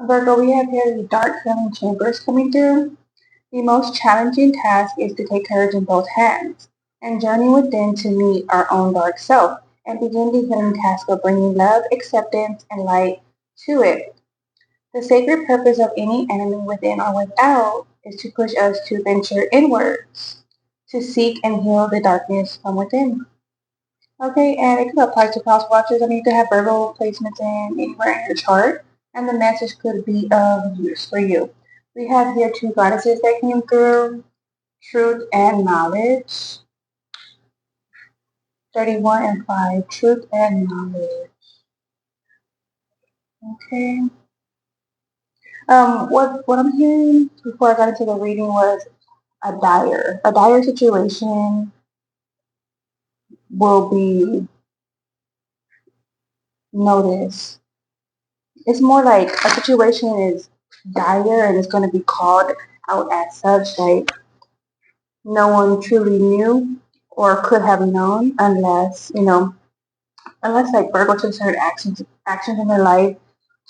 Virgo, we have here the dark feeling chambers coming through. The most challenging task is to take courage in both hands and journey within to meet our own dark self and begin the healing task of bringing love, acceptance, and light to it. The sacred purpose of any enemy within or without is to push us to venture inwards, to seek and heal the darkness from within. Okay, and it could apply to cross watchers. I mean, you could have Virgo placements in anywhere in your chart, and the message could be of use for you. We have here two goddesses that came through, truth and knowledge. 31 and 5, truth and knowledge. Okay. What I'm hearing before I got into the reading was a dire situation will be noticed. It's more like a situation is dire and it's going to be called out as such, like no one truly knew or could have known unless like Virgo took certain actions in their life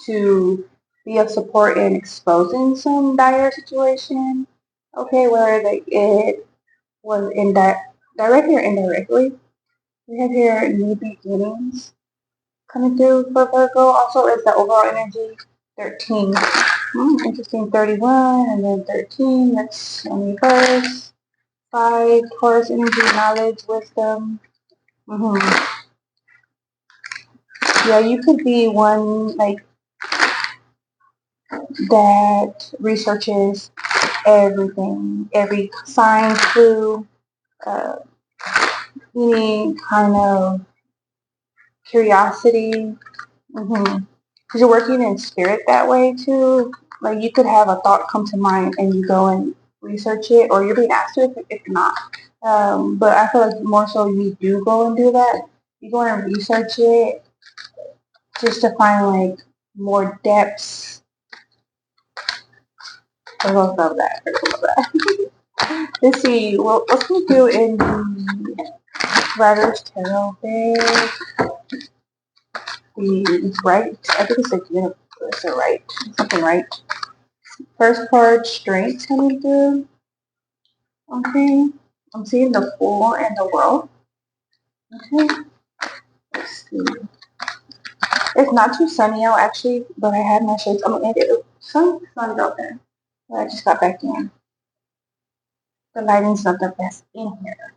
to be of support in exposing some dire situation. Okay, whether like it was directly or indirectly. We have here new beginnings coming through for Virgo. Also, is the overall energy 13. Interesting, 31 and then 13. That's on reverse. 5, Taurus energy, knowledge, wisdom. hmm Yeah, you could be one like that researches everything, every sign, clue, uh, any kind of curiosity. Because you're working in spirit that way too. Like you could have a thought come to mind and you go and research it, or you're being asked to if not. But I feel like more so you do go and do that. You go and research it just to find like more depths. I love that. I love that. Let's see. Well, what's we do in the Writer's Tarot deck? The right. I think it's like universe or right. Something right. First card, strength coming through. Okay. I'm seeing the Fool and the World. Okay. Let's see. It's not too sunny out actually, but I had my shades. I'm gonna it. Sun's out there. But I just got back in. The lighting's not the best in here.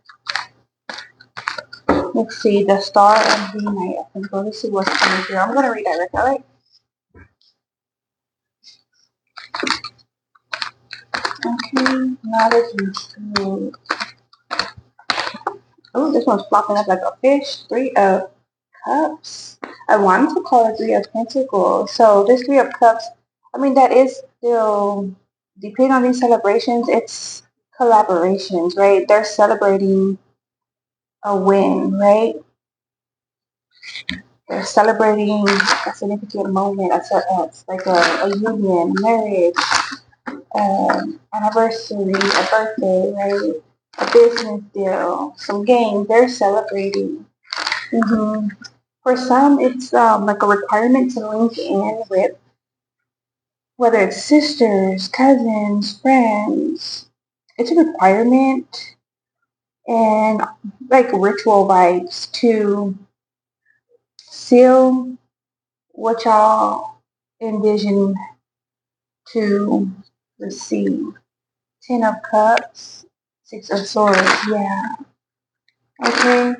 Let's see, the Star and the Knight of Pentacles. Let's see what's coming through. I'm gonna redirect, alright? Okay, knowledge and truth. Oh, this one's flopping up like a fish. 3 of Cups. I wanted to call it 3 of Pentacles. So this 3 of Cups, I mean, that is still, depending on these celebrations, it's collaborations, right? They're celebrating a win, right? They're celebrating a significant moment. It's like a union, marriage, anniversary, a birthday, right? A business deal, some games. They're celebrating. hmm For some, it's like a requirement to link in with whether it's sisters, cousins, friends. It's a requirement and like ritual vibes to seal what y'all envision to receive. 10 of Cups, 6 of Swords, yeah. Okay.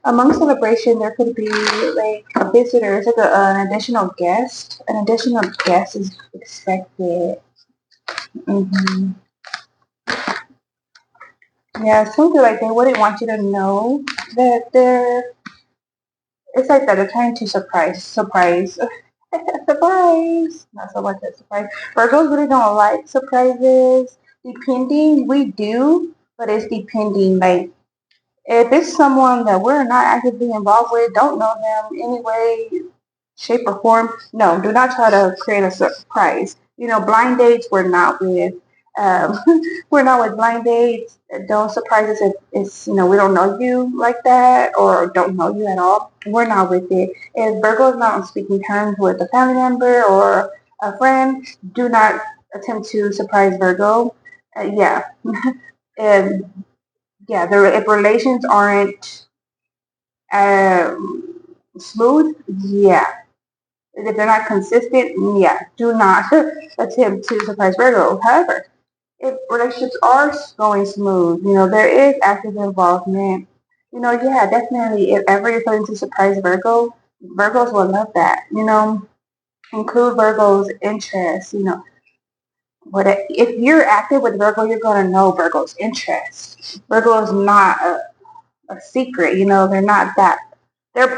Among celebration, there could be like a visitor, it's like an additional guest. An additional guest is expected. hmm Yeah, something like they wouldn't want you to know that they're. It's like that they're trying to surprise, surprise. Not so much a surprise. Virgos really don't like surprises. Depending, we do, but it's depending. Like if it's someone that we're not actively involved with, don't know them anyway, shape or form, no, do not try to create a surprise. Blind dates we're not with. Um, we're not with blind dates. Don't surprise us if we don't know you like that or don't know you at all. We're not with it. If Virgo is not on speaking terms with a family member or a friend, do not attempt to surprise Virgo. Yeah, and yeah, if relations aren't smooth, yeah. If they're not consistent, yeah, do not attempt to surprise Virgo. However, if relationships are going smooth, there is active involvement, yeah, definitely. If ever you're planning to surprise Virgo, Virgos will love that, include Virgo's interests, But if you're active with Virgo, you're going to know Virgo's interests. Virgo is not a secret, they're not that. They're a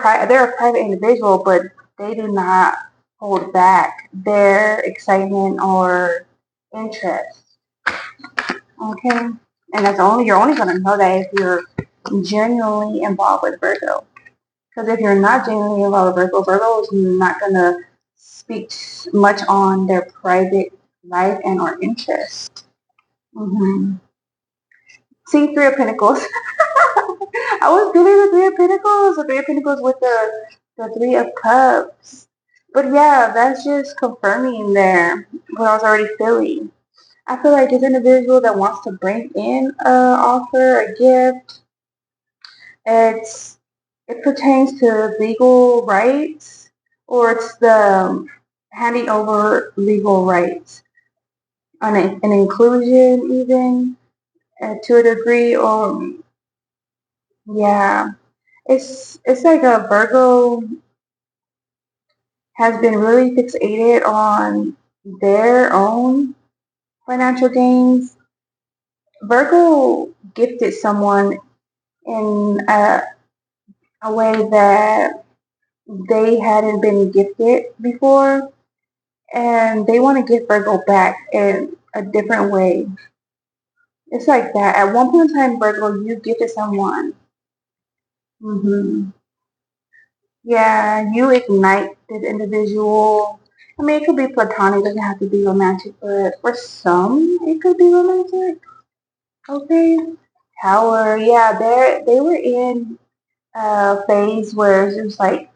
private individual, but they do not hold back their excitement or interest. Okay, and you're only going to know that if you're genuinely involved with Virgo. Because if you're not genuinely involved with Virgo, Virgo is not going to speak much on their private life and or interests. Mm-hmm. See, Three of Pentacles. I was feeling the Three of Pentacles with the Three of Cups. But yeah, that's just confirming there what I was already feeling. I feel like this individual that wants to bring in a offer, a gift, it pertains to legal rights, or it's the handing over legal rights, an inclusion even to a degree, or yeah, it's like a Virgo has been really fixated on their own financial gains. Virgo gifted someone in a way that they hadn't been gifted before, and they want to give Virgo back in a different way. It's like that. At one point in time, Virgo, you gifted someone. Yeah, you ignite this individual. I mean, it could be platonic, it doesn't have to be romantic, but for some, it could be romantic. Okay. Tower, yeah, they were in a phase where it was like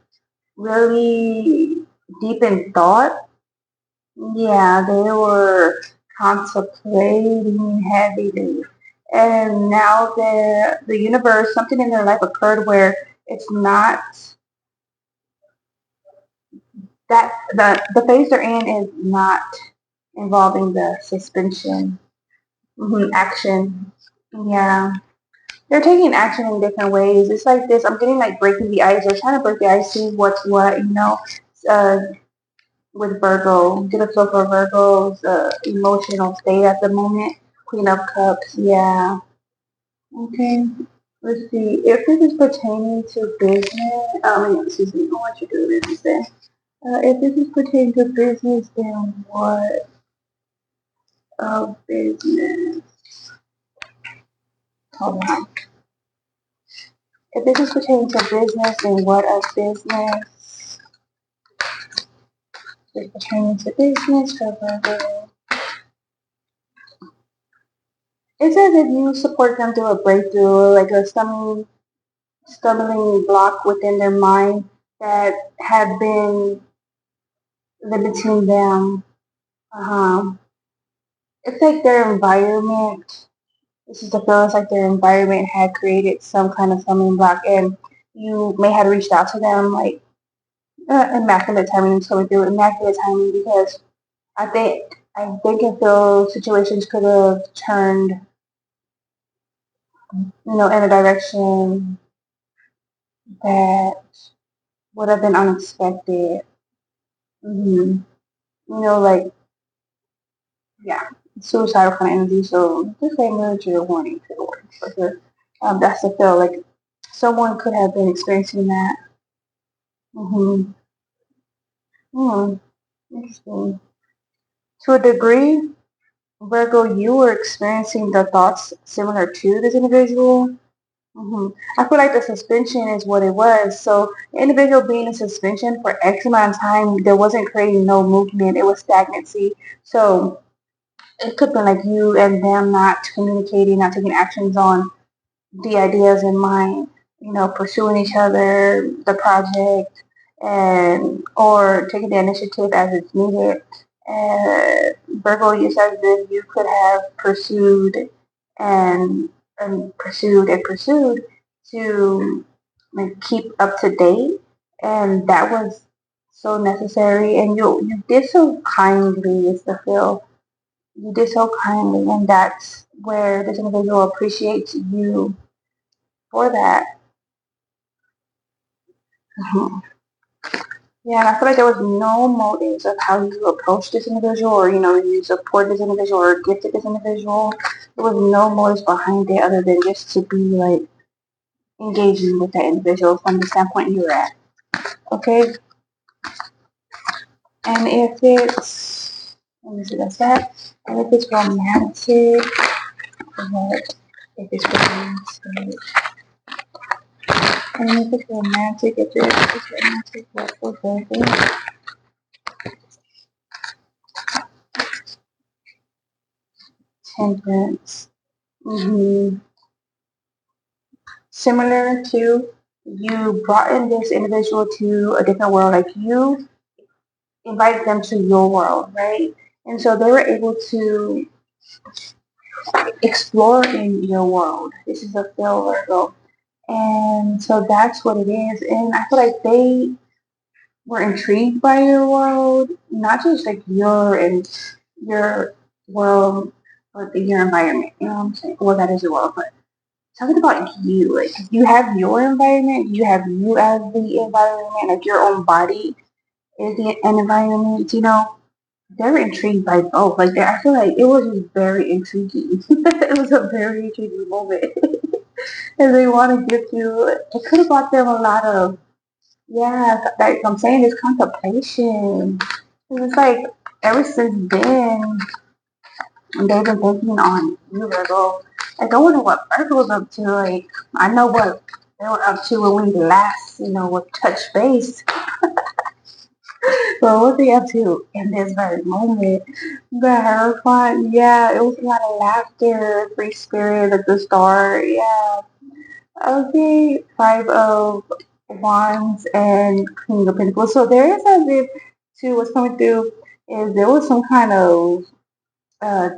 really deep in thought. Yeah, they were contemplating heavily. And now the universe, something in their life occurred where it's not that the phase they're in is not involving the suspension action. Yeah. They're taking action in different ways. It's like this. I'm getting like breaking the ice. They're trying to break the ice, see what's what, uh, with Virgo. Get a feel for Virgo's emotional state at the moment. Queen of Cups. Yeah. Okay. Let's see. If this is pertaining to business, excuse me, I want you to do this then. If this is pertaining to business, then what of business? Hold on. If this is pertaining to business, then what of business? If it's pertaining to business, it says if you support them through a breakthrough, like a stumbling block within their mind that had been limiting them. Uh-huh. It's like their environment. This is the feeling like their environment had created some kind of stumbling block, and you may have reached out to them like immaculate timing. So we do immaculate timing because I think and feel situations could have turned, in a direction that would have been unexpected. hmm like yeah, suicidal kind of energy. So disclaimer, trigger warning, trigger warning. For sure. That's the feel like someone could have been experiencing that. Mm-hmm. Hmm. Interesting. To a degree, Virgo, you were experiencing the thoughts similar to this individual. I feel like the suspension is what it was. So the individual being in suspension for X amount of time, there wasn't creating no movement. It was stagnancy. So it could be like you and them not communicating, not taking actions on the ideas in mind, pursuing each other, the project, and or taking the initiative as it's needed. Virgo, you said that you could have pursued and pursued to like keep up to date, and that was so necessary. And you did so kindly. Is the feel you did so kindly, and that's where this individual appreciates you for that. Mhm. Yeah, and I feel like there was no motives of how you approach this individual, or you support this individual or gifted this individual. There was no motives behind it other than just to be like engaging with that individual from the standpoint you're at. Okay, and if it's let me see, that's that. And if it's romantic, what? If it's romantic, and if it's romantic, if it's romantic, what for Virgo? Temperance. Mm-hmm. Similar to you brought in this individual to a different world, like you invited them to your world, right? And so they were able to explore in your world. This is a Phil Virgo. And so that's what it is. And I feel like they were intrigued by your world, not just like your world, but your environment. You know what I'm saying? Well, that is your world, but talking about you, like you have your environment, you have you as the environment, like your own body is an environment. They're intrigued by both. Like I feel like it was just very intriguing. It was a very intriguing moment, and they want to give you. It could have brought them a lot of like I'm saying, this contemplation. It's like ever since then, they've been thinking on you, Virgo. Like, I wonder what Virgo was up to. Like, I know what they were up to when we last, would touch base. But what they up to in this very moment? The her fun, yeah, it was a lot of laughter, free spirit at the start, yeah. Okay, Five of Wands and Queen of Pentacles. So there is as if, to what's coming through, is there was some kind of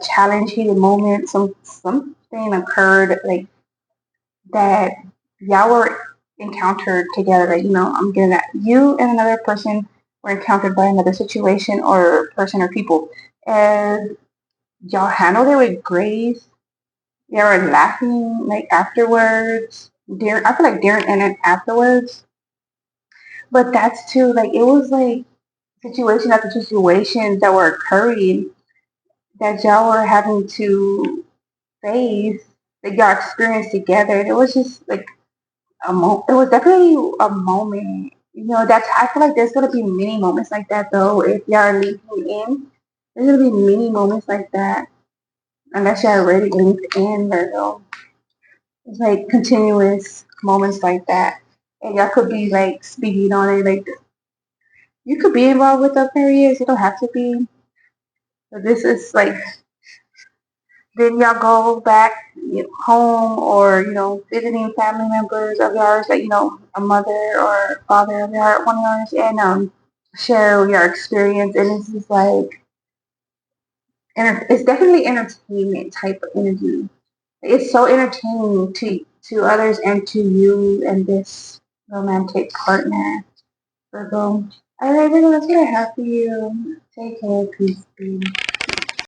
challenge, heated moment, something occurred like that y'all were encountered together. Like, I'm getting that you and another person were encountered by another situation or person or people, and y'all handled it with grace. They were laughing like afterwards. I feel like during and then afterwards. But that's too like it was like situation after situations that were occurring that y'all were having to face that y'all experienced together. It was just like it was definitely a moment. That's I feel like there's gonna be many moments like that though. If y'all are linking in, there's gonna be many moments like that. Unless you're already linked in, Virgo. It's like continuous moments like that. And y'all could be like speaking on it. Like you could be involved with Aquarius. You don't have to be. But this is like then y'all go back home or, visiting family members of yours, like, a mother or father of one of yours, and share your experience. And it's just like, it's definitely entertainment type of energy. It's so entertaining to others and to you and this romantic partner, Virgo. All right, Virgo, that's what I have for you. Take care, peace, peace.